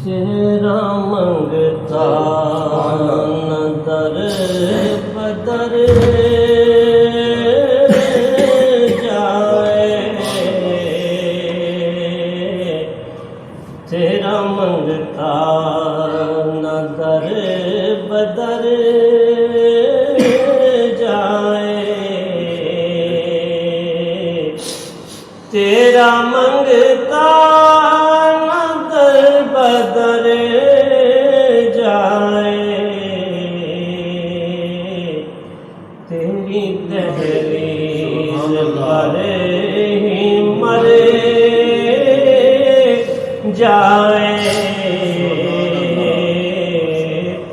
تیرا منگتا نہ در بدر جائے، تیرا منگتا نہ در بدر جائے، تیرا منگتا بدر جائے، تیری دہلیز پر ہی مر جائے،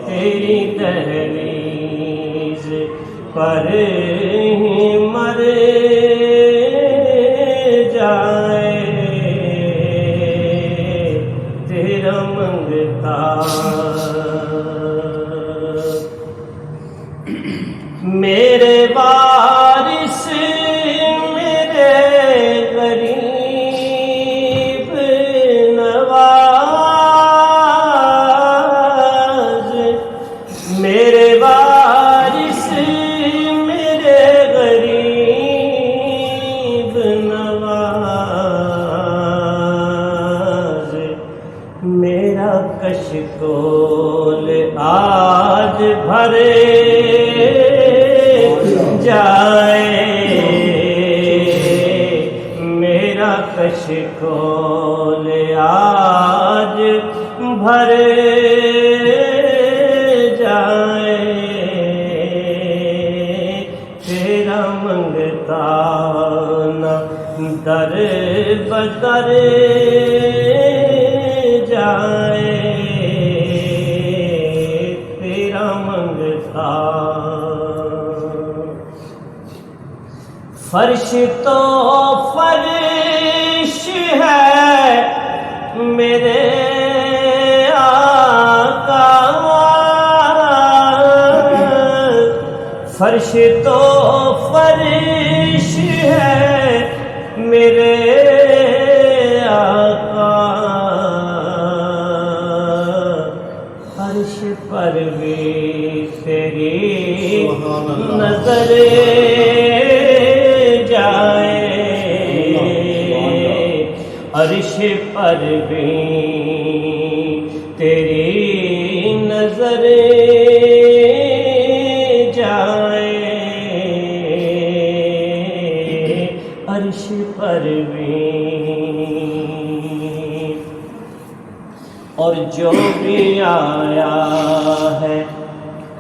تیری دہلیز پر ہی مر جائے، تیرا منگتا میرے وارث میرے غریب نواز، میرے وارث میرے غریب نواز، میرا کشکول آج بھرے جائے، میرا کشکول آج بھرے جائے، تیرا منگتا نہ در بدر جائے، تیرا منگتا فرش تو فرش ہے میرے آقا، فرش تو فرش ہے میرے آقا، عرش پر بھی تیری نظر جائے، عرش پر بھی تیری نظر جائے، عرش پر بھی، اور جو بھی آیا ہے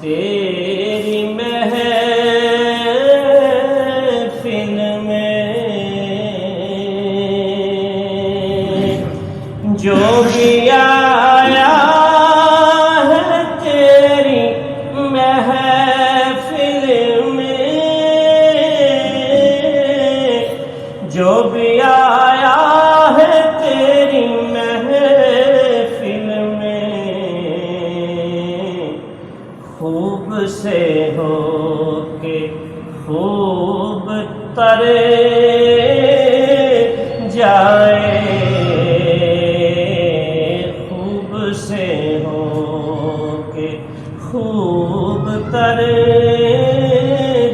تیری محفل میں، جو بھی آیا ہے تیری محفل میں، جو بھی آیا ہے تیری محفل میں، خوب سے ہو کے خوب تر جائے، خوب سے ہو کے خوب تر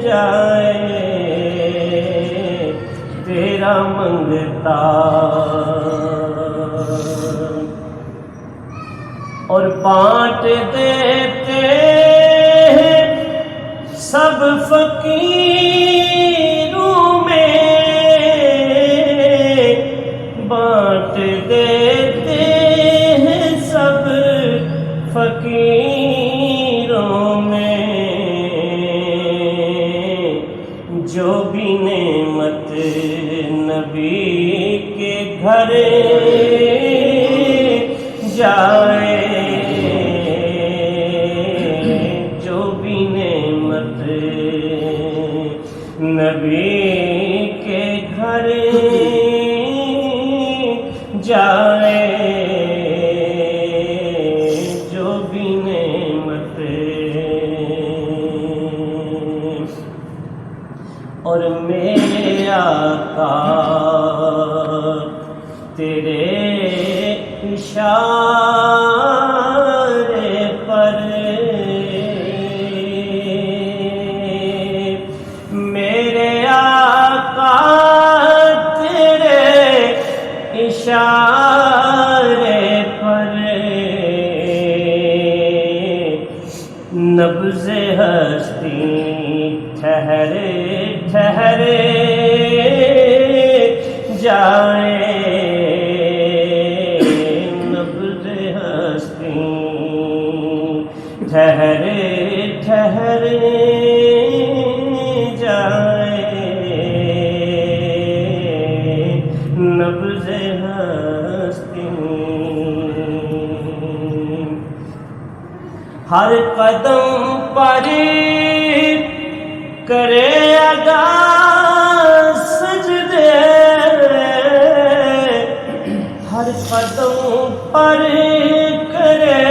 جائے، تیرا منگتا اور بانٹ دیتے سب فقیروں میں، بانٹ دیتے ہیں سب فقیروں میں، جو بھی نعمت نبی کے گھر جائے، جو بھی نعمت نبی کے گھر جائے، جو بھی نعمت، اور میرے آقا تیرے اشارے پر میرے آقا تیرے اشارے پر نبض ہستی ٹھہرے ٹھہرے جائے نبض ہستی ٹھہرے ٹھہرے جائے نبض ہستی ہر قدم پر کرے ادا سجدے ہر قدم پر کرے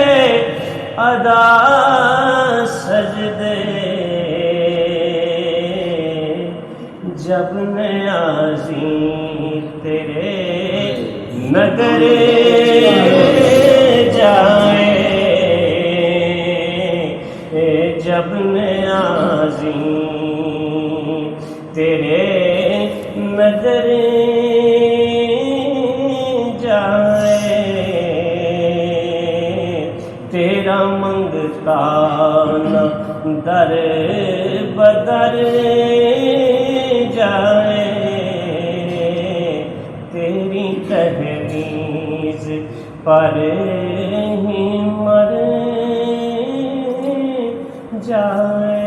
ادا سجدے جب نیازی تیرے نگر جائے جب نیازی تیرے نظر جائے تیرا منگتا نہ در بدر جائے تیری تحریز پر ہی مر جائے